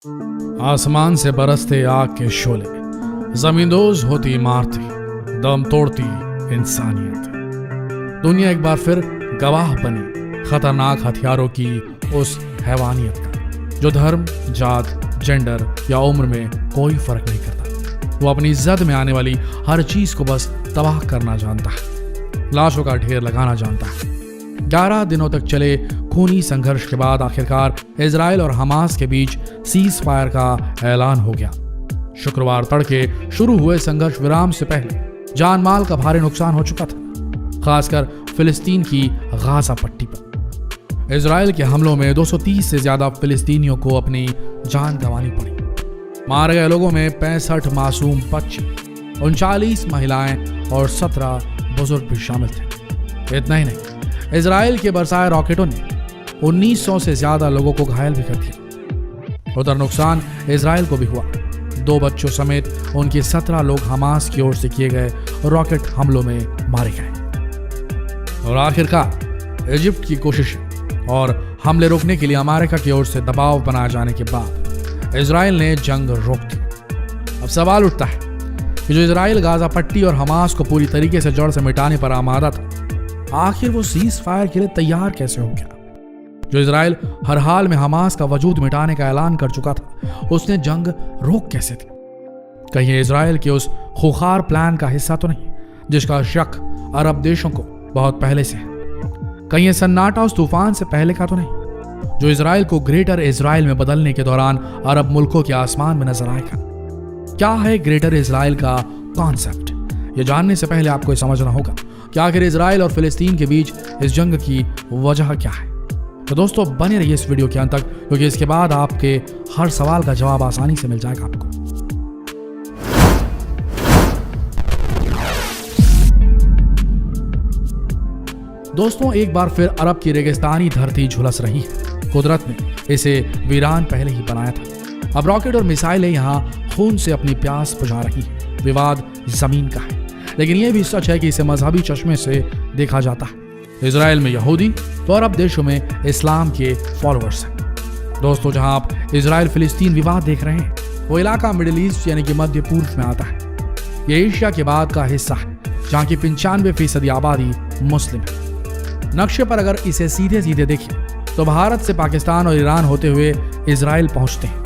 आसमान से बरसते आग के शोले, जमींदोज होती इमारतें, दम तोड़ती इंसानियत। दुनिया एक बार फिर गवाह बनी खतरनाक हथियारों की उस हैवानियत का, जो धर्म, जात, जेंडर या उम्र में कोई फर्क नहीं करता। वो अपनी जद में आने वाली हर चीज को बस तबाह करना जानता है, लाशों का ढेर लगाना जानता है। 11 दिनों तक चले खूनी संघर्ष के बाद आखिरकार इजराइल और हमास के बीच सीज फायर का ऐलान हो गया। शुक्रवार तड़के शुरू हुए संघर्ष विराम से पहले जान माल का भारी नुकसान हो चुका था, खासकर फिलिस्तीन की गाजा पट्टी पर। इजराइल के हमलों में 230 से ज्यादा फिलिस्तीनियों को अपनी जान गंवानी पड़ी। मारे गए लोगों में 65 मासूम बच्चे, 39 महिलाएं और 17 बुजुर्ग भी शामिल थे। इतना ही नहीं, इजराइल के बरसाए रॉकेटों ने 1900 से ज्यादा लोगों को घायल भी कर दिया। उधर नुकसान इजराइल को भी हुआ। 2 बच्चों समेत उनके 17 लोग हमास की ओर से किए गए रॉकेट हमलों में मारे गए। और आखिरकार इजिप्ट की कोशिश और हमले रोकने के लिए अमेरिका की ओर से दबाव बनाए जाने के बाद इजराइल ने जंग रोक दी। अब सवाल उठता है कि जो इजराइल गाजा पट्टी और हमास को पूरी तरीके से जड़ से मिटाने पर आमादा था, आखिर वो सीज फायर के लिए तैयार कैसे हो गया? जो इजराइल हर हाल में हमास का वजूद मिटाने का ऐलान कर चुका था, उसने जंग रोक कैसे दी? कहीं इजराइल के उस खूंखार प्लान का हिस्सा तो नहीं जिसका शक अरब देशों को बहुत पहले से है? कहीं ये सन्नाटा उस तूफान से पहले का तो नहीं जो इजराइल को ग्रेटर इजराइल में बदलने के दौरान अरब मुल्कों के आसमान में नजर आएगा? क्या है ग्रेटर इजराइल का कॉन्सेप्ट? ये जानने से पहले आपको समझना होगा कि आखिर इजराइल और फिलिस्तीन के बीच इस जंग की वजह क्या है। तो दोस्तों बने रहिए इस वीडियो के अंत तक, क्योंकि इसके बाद आपके हर सवाल का जवाब आसानी से मिल जाएगा आपको। दोस्तों एक बार फिर अरब की रेगिस्तानी धरती झुलस रही है। कुदरत ने इसे वीरान पहले ही बनाया था। अब रॉकेट और मिसाइलें यहां खून से अपनी प्यास बुझा रही है। विवाद जमीन का है, लेकिन यह भी सच है कि इसे मजहबी चश्मे से देखा जाता है। इजराइल में यहूदी तो अरब देशों में इस्लाम के फॉलोअर्स हैं। दोस्तों जहां आप इजराइल फिलिस्तीन विवाद देख रहे हैं, वो इलाका मिडिल ईस्ट यानी कि मध्य पूर्व में आता है। यह एशिया के बाद का हिस्सा है जहां की 95% आबादी मुस्लिम है। नक्शे पर अगर इसे सीधे सीधे देखें तो भारत से पाकिस्तान और ईरान होते हुए इजराइल पहुंचते हैं।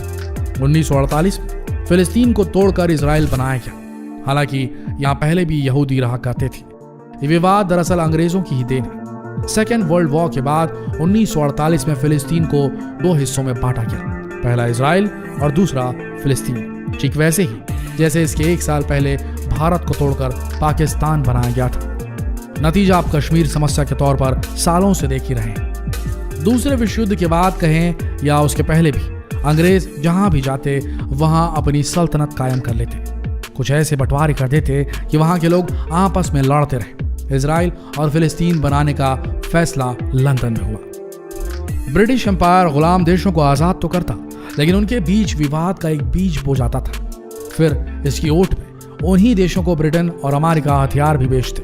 1948 में फिलिस्तीन को तोड़कर इजराइल बनाया गया। हालांकि यहां पहले भी यहूदी रहा करते थे। ये विवाद दरअसल अंग्रेजों की ही देन है। सेकेंड वर्ल्ड वॉर के बाद 1948 में फिलिस्तीन को 2 हिस्सों में बांटा गया, पहला इजराइल और दूसरा फिलिस्तीन। ठीक वैसे ही जैसे इसके 1 साल पहले भारत को तोड़कर पाकिस्तान बनाया गया था। नतीजा आप कश्मीर समस्या के तौर पर सालों से देख ही रहे हैं। दूसरे विश्व युद्ध के बाद कहें या उसके पहले भी, अंग्रेज जहां भी जाते वहां अपनी सल्तनत कायम कर लेते। कुछ ऐसे बंटवारे कर देते कि वहां के लोग आपस में लड़ते रहे। इजराइल और फिलिस्तीन बनाने का फैसला लंदन में हुआ। ब्रिटिश एम्पायर गुलाम देशों को आजाद तो करता, लेकिन उनके बीच विवाद का एक बीज बो जाता था। फिर इसकी ओट में उन्हीं देशों को ब्रिटेन और अमेरिका हथियार भी बेचते।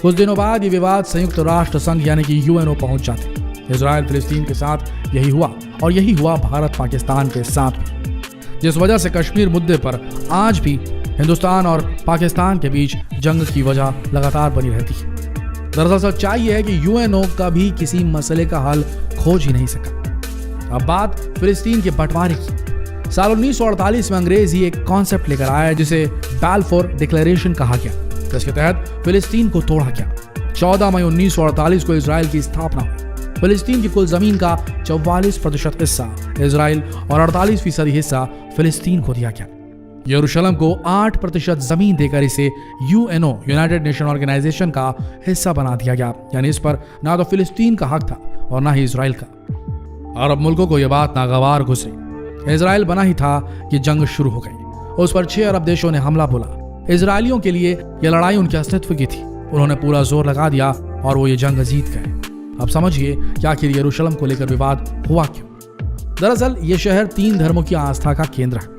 कुछ दिनों बाद ये विवाद संयुक्त राष्ट्र संघ यानी कि यूएनओ पहुंच जाते। इजराइल फिलिस्तीन के साथ यही हुआ, और यही हुआ भारत पाकिस्तान के साथ भी, जिस वजह से कश्मीर मुद्दे पर आज भी हिंदुस्तान और पाकिस्तान के बीच जंग की वजह लगातार बनी रहती है। दरअसल सच्चाई यह है कि यूएनओ कभी किसी मसले का हल खोज ही नहीं सका। अब बात फिलिस्तीन के बंटवारे की। साल 1948 में अंग्रेज ही एक कॉन्सेप्ट लेकर आया जिसे बाल्फोर डिक्लेरेशन कहा गया, जिसके तहत फिलिस्तीन को तोड़ा गया। 14 मई 1948 को इजराइल की स्थापना हुई। फिलिस्तीन की कुल जमीन का 44% हिस्सा इजराइल और 48% हिस्सा फिलिस्तीन को दिया गया। यरूशलेम को 8% जमीन देकर इसे यूएनओ यूनाइटेड नेशन ऑर्गेनाइजेशन का हिस्सा बना दिया गया। यानी इस पर ना तो फिलिस्तीन का हक था और ना ही इजराइल का। अरब मुल्कों को यह बात नागवार गुजरी। इजराइल बना ही था कि जंग शुरू हो गई। उस पर 6 अरब देशों ने हमला बोला। इजरायलियों के लिए यह लड़ाई उनके अस्तित्व की थी। उन्होंने पूरा जोर लगा दिया और वो ये जंग जीत गए। अब समझिए कि आखिर यरूशलेम को लेकर विवाद हुआ क्यों। दरअसल ये शहर 3 धर्मों की आस्था का केंद्र है।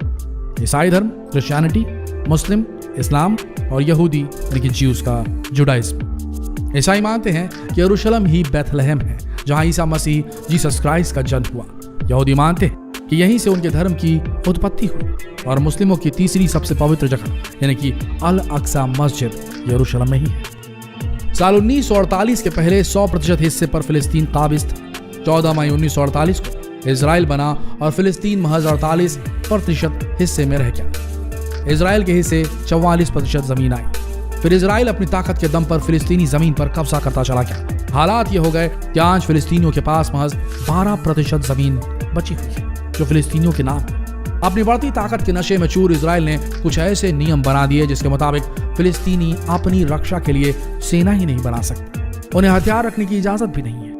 ईसाई धर्म, क्रिश्चियनिटी, मुस्लिम, इस्लाम और यहूदी यानी कि ज्यूज का जुडाइज्म। ईसाई मानते हैं कि यरूशलेम ही बैथलहम है जहां ईसा मसीह जीसस क्राइस्ट का जन्म हुआ। यहूदी मानते हैं कि यहीं से उनके धर्म की उत्पत्ति हुई और मुस्लिमों की तीसरी सबसे पवित्र जगह यानी कि अल अक्सा मस्जिद यरूशलेम में ही है। साल 1948 के पहले 100% हिस्से पर फिलिस्तीन काबिज था। 14 मई 1948 को इजराइल बना और फिलिस्तीन महज 48% हिस्से में रह गया। इजराइल के हिस्से 44% जमीन आई। फिर इजराइल अपनी ताकत के दम पर फिलिस्तीनी जमीन पर कब्जा करता चला गया। हालात ये हो गए कि आज फिलिस्तीनियों के पास महज 12% जमीन बची हुई है जो फिलिस्तीनियों के नाम है। अपनी बढ़ती ताकत के नशे में चूर इजराइल ने कुछ ऐसे नियम बना दिए जिसके मुताबिक फिलिस्तीनी अपनी रक्षा के लिए सेना ही नहीं बना सकते, उन्हें हथियार रखने की इजाजत भी नहीं है।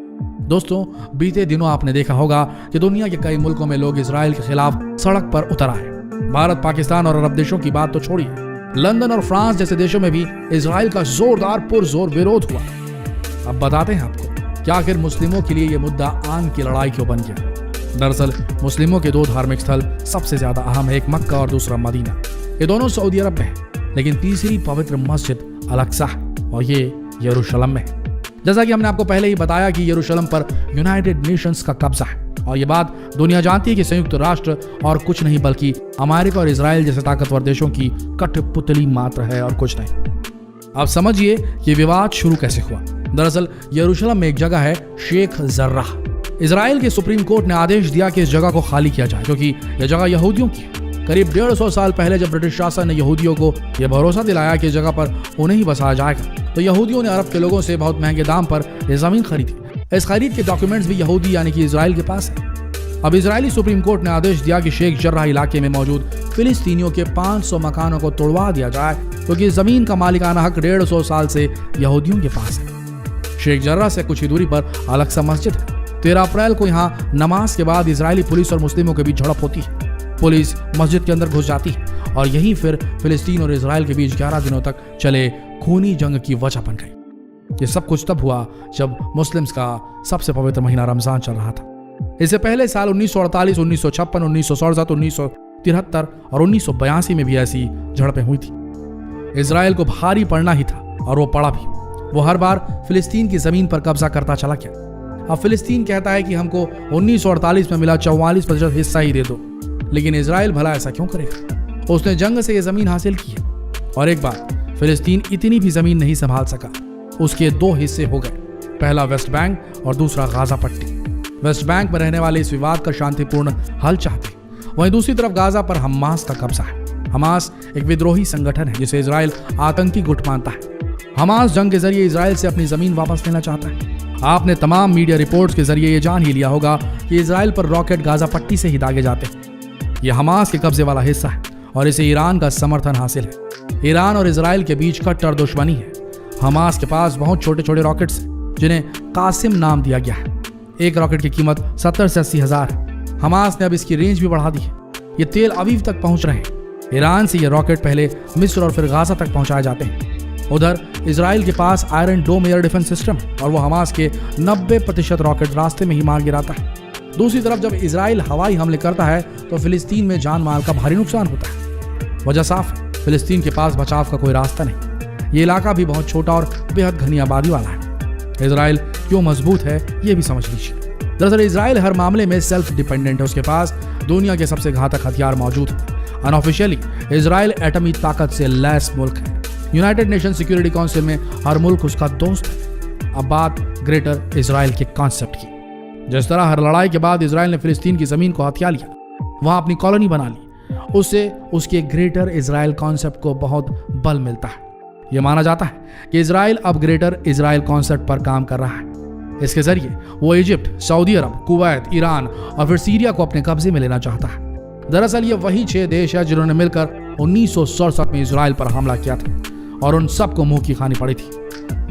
दोस्तों, बीते दिनों आपने देखा होगा कि दुनिया के कई मुल्कों में लोग इजराइल के खिलाफ सड़क पर उतर आए। भारत, पाकिस्तान और अरब देशों की बात तो छोड़िए, लंदन और फ्रांस जैसे देशों में भी इजराइल का जोरदार पुरजोर विरोध हुआ। अब बताते हैं आपको कि आखिर मुस्लिमों के लिए यह मुद्दा आन की लड़ाई क्यों बन गया। दरअसल मुस्लिमों के दो धार्मिक स्थल सबसे ज्यादा अहम है, एक मक्का और दूसरा मदीना। ये दोनों सऊदी अरब में है, लेकिन तीसरी पवित्र मस्जिद अल अक्सा है और ये यरूशलेम में है। जैसा कि हमने आपको पहले ही बताया कि यरूशलेम पर यूनाइटेड नेशंस का कब्जा है और ये बात दुनिया जानती है कि संयुक्त राष्ट्र और कुछ नहीं बल्कि अमेरिका और इजराइल जैसे ताकतवर देशों की कठपुतली मात्र है और कुछ नहीं। अब समझिए कि विवाद शुरू कैसे हुआ। दरअसल यरूशलेम में एक जगह है शेख जर्राह। इजराइल के सुप्रीम कोर्ट ने आदेश दिया कि इस जगह को खाली किया जाए क्योंकि यह जगह यहूदियों की है। करीब 150 साल पहले जब ब्रिटिश शासन ने यहूदियों को यह भरोसा दिलाया कि इस जगह पर उन्हें ही बसाया जाएगा, तो यहूदियों ने अरब के लोगों से बहुत महंगे दाम पर यह जमीन खरीदी। इस खरीद के डॉक्यूमेंट्स भी यहूदी यानी कि इजराइल के पास है। अब इजरायली सुप्रीम कोर्ट ने आदेश दिया कि शेख जर्राह इलाके में मौजूद फिलिस्तीनियों के 500 मकानों को तोड़वा दिया जाए क्योंकि जमीन का मालिकाना हक 150 साल से यहूदियों के पास है। शेख जर्राह से कुछ ही दूरी पर अल अक्सा मस्जिद है। 13 अप्रैल को यहाँ नमाज के बाद इजरायली पुलिस और मुस्लिमों के बीच झड़प होती है। पुलिस मस्जिद के अंदर घुस जाती है और यही फिर फिलिस्तीन और इजराइल के बीच 11 दिनों तक चले खूनी जंग की वजह बन गई। ये सब कुछ तब हुआ जब मुस्लिम्स का सबसे पवित्र महीना रमजान चल रहा था। इससे पहले साल 1948, 1956, 1967, 1973 और 1982 में भी ऐसी झड़पें हुई थी। इजराइल को भारी पड़ना ही था और वो पड़ा भी। वो हर बार फिलिस्तीन की जमीन पर कब्जा करता चला गया। अब फिलिस्तीन कहता है कि हमको 1948 में मिला 44% हिस्सा ही दे दो, लेकिन इजराइल भला ऐसा क्यों करेगा? उसने जंग से यह जमीन हासिल की है। और एक बात, फिलिस्तीन इतनी भी जमीन नहीं संभाल सका। उसके 2 हिस्से हो गए, पहला वेस्ट बैंक और दूसरा गाजा पट्टी। वेस्ट बैंक में रहने वाले इस विवाद का शांतिपूर्ण हल चाहते, वहीं दूसरी तरफ गाजा पर हमास का कब्जा है। हमास एक विद्रोही संगठन है जिसे इजराइल आतंकी गुट मानता है। हमास जंग के जरिए इजराइल से अपनी जमीन वापस लेना चाहता है। आपने तमाम मीडिया रिपोर्ट्स के जरिए ये जान ही लिया होगा कि इजराइल पर रॉकेट गाजा पट्टी से ही दागे जाते हैं। यह हमास के कब्जे वाला हिस्सा है और इसे ईरान का समर्थन हासिल है। ईरान और इजराइल के बीच कट्टर दुश्मनी है। हमास के पास बहुत छोटे छोटे रॉकेट्स हैं जिन्हें कासिम नाम दिया गया है। एक रॉकेट की कीमत 70 से 80 हजार है। हमास ने अब इसकी रेंज भी बढ़ा दी है। ये तेल अवीव तक पहुंच रहे हैं। ईरान से ये रॉकेट पहले मिस्र और फिर गाजा तक पहुंचाए जाते हैं। उधर इजराइल के पास आयरन डोम एयर डिफेंस सिस्टम है और वो हमास के 90% रॉकेट रास्ते में ही मार गिराता है। दूसरी तरफ जब इजराइल हवाई हमले करता है तो फिलिस्तीन में जान माल का भारी नुकसान होता है। वजह साफ है, फिलिस्तीन के पास बचाव का कोई रास्ता नहीं। ये इलाका भी बहुत छोटा और बेहद घनी आबादी वाला है। इजराइल क्यों मजबूत है ये भी समझ लीजिए। दरअसल इजराइल हर मामले में सेल्फ डिपेंडेंट है। उसके पास दुनिया के सबसे घातक हथियार मौजूद है। अनऑफिशियली इजराइल एटमी ताकत से लैस मुल्क है। यूनाइटेड नेशन सिक्योरिटी काउंसिल में हर मुल्क उसका दोस्त है। अब बात ग्रेटर इजराइल के कॉन्सेप्ट की। जिस तरह हर लड़ाई के बाद इजराइल ने फिलिस्तीन की जमीन को हथिया लिया, वहां अपनी कॉलोनी बना ली, उससे उसके ग्रेटर इजराइल कॉन्सेप्ट को बहुत बल मिलता है। यह माना जाता है कि इजराइल अब ग्रेटर इजराइल कॉन्सेप्ट पर काम कर रहा है। इसके जरिए वो इजिप्ट, सऊदी अरब, कुवैत, ईरान और फिर सीरिया को अपने कब्जे में लेना चाहता है। दरअसल ये वही 6 देश है जिन्होंने मिलकर 1967 में इजराइल पर हमला किया था और उन सबको मुंह की खानी पड़ी थी।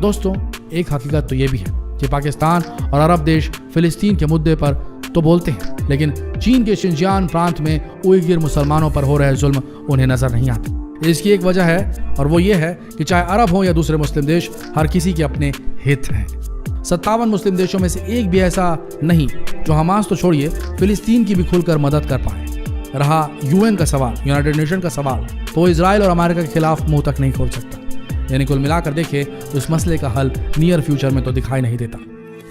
दोस्तों, एक हकीकत तो ये भी है कि पाकिस्तान और अरब देश फिलिस्तीन के मुद्दे पर तो बोलते हैं, लेकिन चीन के शिनजियांग प्रांत में उइगिर मुसलमानों पर हो रहे जुल्म उन्हें नजर नहीं आते। इसकी एक वजह है और वो ये है कि चाहे अरब हो या दूसरे मुस्लिम देश, हर किसी के अपने हित हैं। 57 मुस्लिम देशों में से एक भी ऐसा नहीं जो हमास तो छोड़िए फिलिस्तीन की भी खुलकर मदद कर पाए। रहा यूएन का सवाल, यूनाइटेड नेशन का सवाल, तो इजराइल और अमेरिका के खिलाफ मुंह तक नहीं खोल सकता। यानी कुल मिलाकर देखें तो इस मसले का हल नियर फ्यूचर में तो दिखाई नहीं देता।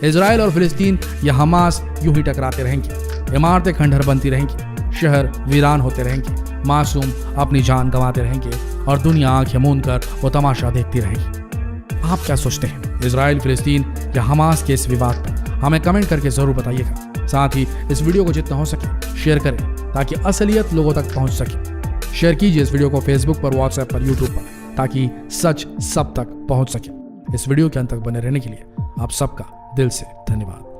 इजराइल और फिलिस्तीन या हमास यूं ही टकराते रहेंगे। इमारतें खंडहर बनती रहेंगी, शहर वीरान होते रहेंगे, मासूम अपनी जान गंवाते रहेंगे और दुनिया आंखें मूंद कर वो तमाशा देखती रहेगी। आप क्या सोचते हैं इजराइल, फिलिस्तीन या हमास के इस विवाद पर? हमें कमेंट करके जरूर बताइएगा। साथ ही इस वीडियो को जितना हो सके शेयर करें ताकि असलियत लोगों तक पहुंच सके। शेयर कीजिए इस वीडियो को फेसबुक पर, व्हाट्सएप पर, यूट्यूब पर, ताकि सच सब तक पहुंच सके। इस वीडियो के अंत तक बने रहने के लिए आप सबका दिल से धन्यवाद।